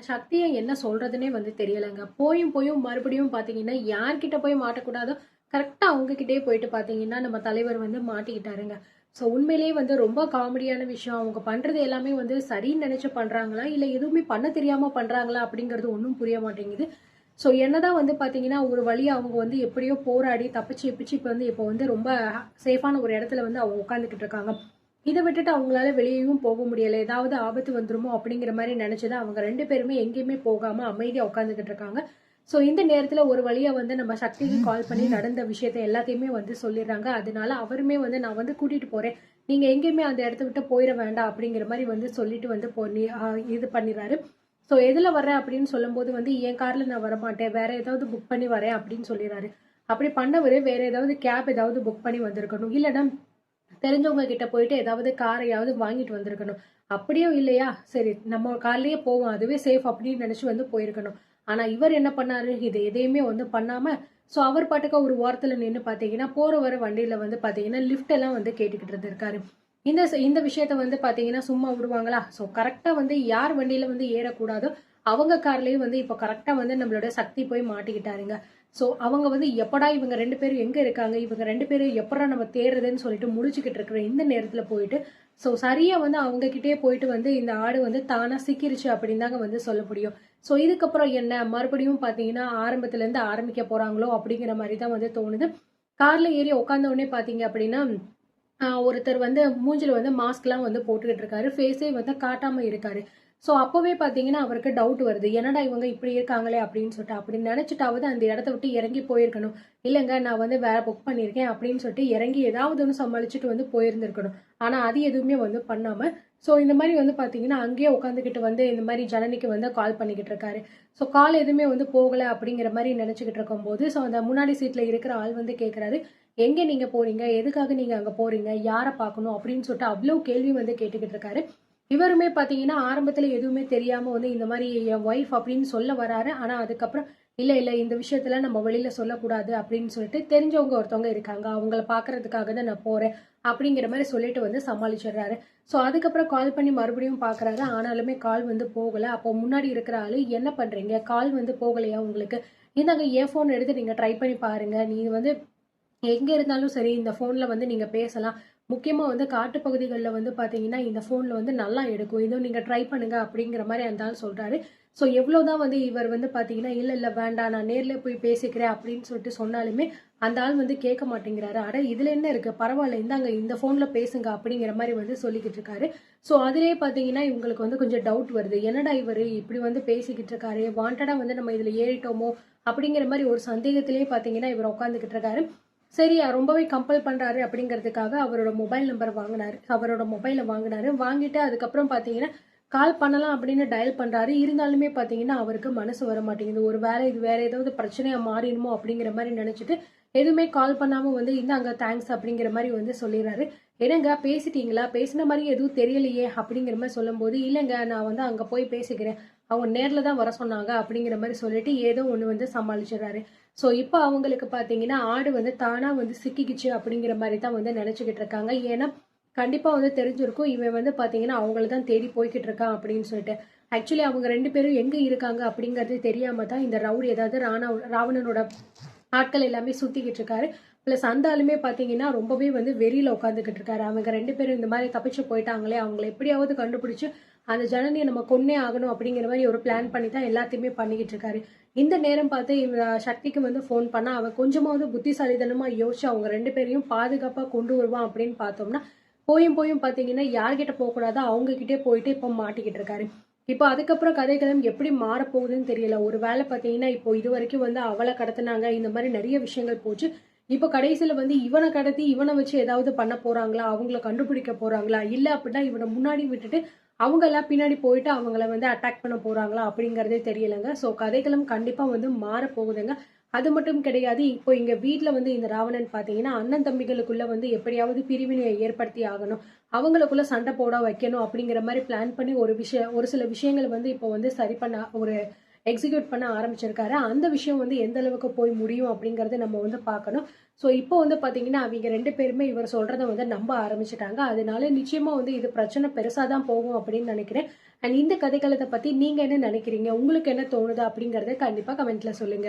சக்தியை என்ன சொல்றதுன்னே வந்து தெரியலைங்க. போயும் போயும் மறுபடியும் பார்த்தீங்கன்னா, யார்கிட்ட போய் மாட்டக்கூடாதோ, கரெக்ட்டா அவங்க கிட்டயே போயிட்டு பார்த்தீங்கன்னா, நம்ம தலைவர் வந்து மாட்டிக்கிட்டாருங்க. ஸோ உண்மையிலேயே வந்து ரொம்ப காமெடியான விஷயம். அவங்க பண்றது எல்லாமே வந்து சரின்னு நெனச்சு பண்றாங்களா? இல்ல எதுவுமே பண்ண தெரியாம பண்றாங்களா? அப்படிங்கிறது ஒண்ணும் புரிய மாட்டேங்குது. ஸோ என்னதான் வந்து பார்த்தீங்கன்னா, ஒரு வழியா அவங்க வந்து எப்படியோ போராடி தப்பிச்சு எப்பிச்சு இப்போ வந்து ரொம்ப சேஃபான ஒரு இடத்துல வந்து அவங்க உட்காந்துக்கிட்டு இருக்காங்க. இத விட்டுட்டு அவங்களால வெளியவும் போக முடியல. ஏதாவது ஆபத்து வந்துருமோ அப்படிங்கிற மாரி நெனச்சுதான் அவங்க 2 பேருமே எங்கேயுமே போகாம அமைதியா உட்காந்துக்கிட்டு இருக்காங்க. ஸோ இந்த நேரத்துல ஒரு வழியா வந்து நம்ம சக்திக்கு கால் பண்ணி நடந்த விஷயத்த எல்லாத்தையுமே வந்து சொல்லிடுறாங்க. அதனால அவருமே வந்து நான் வந்து கூட்டிட்டு போறேன். நீங்க எங்கேயுமே அந்த இடத்த விட்டு போயிற வேண்டாம் அப்படிங்கிற மாரி வந்து சொல்லிட்டு வந்து இது பண்ணிறாரு. ஸோ எதுல வர்றேன் அப்படின்னு சொல்லும்போது வந்து என் கார்ல நான் வரமாட்டேன். வேற ஏதாவது புக் பண்ணி வரேன் அப்படின்னு சொல்லிறாரு. அப்படி பண்ணவரு வேற ஏதாவது கேப் ஏதாவது புக் பண்ணி வந்திருக்கணும். இல்லன்னா தெரிஞ்சவங்க கிட்ட போயிட்டு ஏதாவது காரையாவது வாங்கிட்டு வந்திருக்கணும். அப்படியும் இல்லையா, சரி நம்ம கார்லயே போவோம். அதுவே சேஃப் அப்படின்னு நினைச்சு வந்து போயிருக்கணும். ஆனா இவர் என்ன பண்ணாரு, இது எதையுமே வந்து பண்ணாம, சோ அவர் பாட்டுக்கு ஒரு ஓரத்துல நின்னு பாத்தீங்கன்னா, போற வர வண்டியில வந்து பாத்தீங்கன்னா, லிஃப்ட் எல்லாம் வந்து கேட்டுக்கிட்டு இருந்திருக்காரு. இந்த விஷயத்த வந்து பாத்தீங்கன்னா சும்மா விடுவாங்களா? சோ கரெக்ட்டா வந்து யார் வண்டியில வந்து ஏறக்கூடாதோ, அவங்க கார்லயும் வந்து இப்ப கரெக்ட்டா வந்து நம்மளோட சக்தி போய் மாட்டிக்கிட்டாருங்க. சோ அவங்க வந்து எப்படா இவங்க 2 பேரும் எங்க இருக்காங்க? இவங்க 2 பேரும் எப்படா நம்ம தேடுறதுன்னு சொல்லிட்டு முழிச்சுக்கிட்டு இருக்கிற இந்த நேரத்துல போயிட்டு, சோ சரியா வந்து அவங்க கிட்டயே போயிட்டு வந்து இந்த ஆடு வந்து தானா சிக்கிருச்சு அப்படின்னு தாங்க வந்து சொல்ல முடியும். சோ இதுக்கப்புறம் என்ன? மறுபடியும் பாத்தீங்கன்னா ஆரம்பத்துல இருந்து ஆரம்பிக்க போறாங்களோ அப்படிங்கிற மாரி தான் வந்து தோணுது. கார்ல ஏறி உட்கார்ந்த உடனே பாத்தீங்க அப்படின்னா, ஒருத்தர் வந்து மூஞ்சில வந்து மாஸ்க்லாம் வந்து போட்டுக்கிட்டு இருக்காரு. ஃபேஸே வந்து காட்டாம இருக்காரு. ஸோ அப்பவே பார்த்தீங்கன்னா, அவருக்கு டவுட் வருது. என்னடா இவங்க இப்படி இருக்காங்களே அப்படின்னு சொல்லிட்டு. அப்படி நினைச்சுட்டாவது அந்த இடத்த விட்டு இறங்கி போயிருக்கணும். இல்லங்க நான் வந்து வேற புக் பண்ணியிருக்கேன் அப்படின்னு சொல்லிட்டு இறங்கி ஏதாவது ஒண்ணு சமாளிச்சுட்டு வந்து போயிருந்திருக்கணும். ஆனா அது எதுவுமே வந்து பண்ணாம, ஸோ இந்த மாரி வந்து பார்த்தீங்கன்னா, அங்கேயே உட்காந்துக்கிட்டு வந்து இந்த மாரி ஜனனிக்கு வந்து கால் பண்ணிக்கிட்டு இருக்காரு. ஸோ கால் எதுவுமே வந்து போகல அப்படிங்கிற மாரி நினைச்சுக்கிட்டு இருக்கும்போது, ஸோ அந்த முன்னாடி சீட்ல இருக்கிற ஆள் வந்து கேட்கிறாரு. எங்க நீங்க போறீங்க? எதுக்காக நீங்க அங்க போறீங்க? யார பார்க்கணும்? அப்படின்னு சொல்லிட்டு அவ்ளோ கேள்வி வந்து கேட்டுக்கிட்டு இருக்காரு. இவருமே பார்த்தீங்கன்னா, ஆரம்பத்துல எதுவுமே தெரியாம வந்து இந்த மாரி என் ஒய்ஃப் அப்படின்னு சொல்ல வராரு. ஆனா அதுக்கப்புறம் இல்ல இந்த விஷயத்துல நம்ம வெளியில சொல்லக்கூடாது அப்படின்னு சொல்லிட்டு தெரிஞ்சவங்க ஒருத்தவங்க இருக்காங்க. அவங்கள பார்க்கறதுக்காக தான் நான் போறேன். அப்படிங்கிற மாரி சொல்லிட்டு வந்து சமாளிச்சுடுறாரு. ஸோ அதுக்கப்புறம் கால் பண்ணி மறுபடியும் பார்க்குறாரு. ஆனாலுமே கால் வந்து போகல. அப்போ முன்னாடி இருக்கிற ஆளு என்ன பண்றீங்க? கால் வந்து போகலையா உங்களுக்கு? இந்தாங்க என் ஃபோன் எடுத்து நீங்க ட்ரை பண்ணி பாருங்க. நீங்க வந்து எங்க இருந்தாலும் சரி, இந்த ஃபோன்ல வந்து நீங்க பேசலாம். முக்கியமா வந்து காட்டு பகுதிகள்ல வந்து பார்த்தீங்கன்னா, இந்த ஃபோன்ல வந்து நல்லா எடுக்கும். இதுவும் நீங்க ட்ரை பண்ணுங்க அப்படிங்கிற மாரி அந்த ஆள் சொல்றாரு. ஸோ எவ்வளோதான் வந்து இவர் வந்து பார்த்தீங்கன்னா, இல்ல வேண்டாம் நான் நேர்ல போய் பேசிக்கிறேன் அப்படின்னு சொல்லிட்டு சொன்னாலுமே, அந்த ஆள் வந்து கேட்க மாட்டேங்கிறாரு. அட இதுல என்ன இருக்கு? பரவால்ல இந்தாங்க இந்த ஃபோன்ல பேசுங்க அப்படிங்கிற மாரி வந்து சொல்லிக்கிட்டு இருக்காரு. ஸோ அதிலேயே பார்த்தீங்கன்னா, இவங்களுக்கு வந்து கொஞ்சம் டவுட் வருது. என்னடா இவரு இப்படி வந்து பேசிக்கிட்டு இருக்காரே! வாண்டடா வந்து நம்ம இதுல ஏறிட்டோமோ! அப்படிங்கிற மாரி ஒரு சந்தேகத்திலேயே பார்த்தீங்கன்னா, இவர் உட்காந்துக்கிட்டு இருக்காரு. சரி ரொம்பவே கம்பல் பண்றாரு அப்படிங்கிறதுக்காக அவரோட மொபைல் நம்பர் வாங்குனாரு. அவரோட மொபைல வாங்குனாரு. வாங்கிட்டு அதுக்கப்புறம் பார்த்தீங்கன்னா, கால் பண்ணலாம் அப்படின்னு டயல் பண்றாரு. இருந்தாலுமே பார்த்தீங்கன்னா, அவருக்கு மனசு வர மாட்டேங்குது. ஒரு வேளை இது வேற ஏதாவது பிரச்சனையா மாறிடுமோ அப்படிங்கிற மாரி நெனச்சுட்டு, எதுவுமே கால் பண்ணாம வந்து இந்தாங்க தேங்க்ஸ் அப்படிங்கிற மாரி வந்து சொல்லிறாரு. என்னங்க பேசிட்டீங்களா? பேசின மாரி எதுவும் தெரியலையே அப்படிங்கிற மாரி சொல்லும்போது, இல்லங்க நான் வந்து அங்க போய் பேசிக்கிறேன். அவங்க நேர்ல தான் வர சொன்னாங்க அப்படிங்கிற மாரி சொல்லிட்டு ஏதோ ஒண்ணு வந்து சமாளிச்சுடுறாரு. ஸோ இப்போ அவங்களுக்கு பார்த்தீங்கன்னா, ஆடு வந்து தானா வந்து சிக்கிக்கிச்சு அப்படிங்கிற மாரி தான் வந்து நெனச்சுக்கிட்டு இருக்காங்க. ஏன்னா, கண்டிப்பா வந்து தெரிஞ்சிருக்கும். இவன் வந்து பார்த்தீங்கன்னா, அவங்கள தான் தேடி போய்க்கிட்டு இருக்கான் அப்படின்னு சொல்லிட்டு. ஆக்சுவலி அவங்க 2 பேரும் எங்க இருக்காங்க அப்படிங்கிறது தெரியாம தான் இந்த ரவுடி அதாவது ராவணனோட ஆட்கள் எல்லாமே சுத்திக்கிட்டு இருக்காரு. பிளஸ் அந்த ஆளுமே பார்த்தீங்கன்னா, ரொம்பவே வந்து வெறியில உட்காந்துக்கிட்டு இருக்காரு. அவங்க 2 பேரும் இந்த மாரி தப்பிச்சு போயிட்டாங்களே, அவங்கள எப்படியாவது கண்டுபிடிச்சு, அந்த ஜனனிய நம்ம கொன்னே ஆகணும் அப்படிங்கிற மாரி ஒரு பிளான் பண்ணி தான் எல்லாத்தையுமே பண்ணிக்கிட்டு இருக்காரு. இந்த நேரம் பார்த்து சக்திக்கு வந்து ஃபோன் பண்ணா, அவன் கொஞ்சமாவது புத்திசாலித்தனமா யோசிச்சு அவங்க 2 பேரையும் பாதுகாப்பா கொண்டு வருவான் அப்படின்னு பார்த்தோம்னா, போயும் போயும் பார்த்தீங்கன்னா, யார்கிட்ட போக்கூடாதோ அவங்க கிட்டயே போயிட்டு இப்ப மாட்டிக்கிட்டு இருக்காரு. இப்போ அதுக்கப்புறம் கதைக்களம் எப்படி மாறப்போகுதுன்னு தெரியல. ஒரு வேளை பார்த்தீங்கன்னா, இப்போ இதுவரைக்கும் வந்து அவள கடத்துனாங்க. இந்த மாரி நெறைய விஷயங்கள் போச்சு. இப்போ கடைசில வந்து இவன கடத்தி, இவன வச்சு ஏதாவது பண்ண போறாங்களா? அவங்கள கண்டுபிடிக்க போறாங்களா? இல்ல அப்படின்னா இவன முன்னாடி விட்டுட்டு, அவங்க எல்லாம் பின்னாடி போயிட்டு அவங்கள வந்து அட்டாக் பண்ண போறாங்களா? அப்படிங்கிறதே தெரியலங்க. ஸோ கதைக்களம் கண்டிப்பா வந்து மாறப்போகுதுங்க. அது மட்டும் கிடையாது. இப்போ இங்க வீட்ல வந்து இந்த ராவணன் பார்த்தீங்கன்னா, அண்ணன் தம்பிகளுக்குள்ள வந்து எப்படியாவது பிரிவினைய ஏற்படுத்தி ஆகணும். அவங்களுக்குள்ள சண்டை போட வைக்கணும் அப்படிங்கிற மாரி பிளான் பண்ணி ஒரு சில விஷயங்கள் வந்து இப்போ வந்து சரி பண்ண ஒரு எக்ஸிக்யூட் பண்ண ஆரம்பிச்சிருக்காரு. அந்த விஷயம் வந்து எந்த அளவுக்கு போய் முடியும் அப்படிங்கறத நம்ம வந்து பார்க்கணும். ஸோ இப்போ வந்து பார்த்தீங்கன்னா, அவிங்க 2 பேருமே இவர் சொல்றத வந்து நம்ப ஆரம்பிச்சுட்டாங்க. அதனால நிச்சயமா வந்து இது பிரச்சனை பெருசா தான் போகும் அப்படின்னு நினைக்கிறேன். அண்ட் இந்த கதைக்களத்தை பத்தி நீங்க என்ன நினைக்கிறீங்க, உங்களுக்கு என்ன தோணுது அப்படிங்கறத கண்டிப்பா கமெண்ட்ல சொல்லுங்க.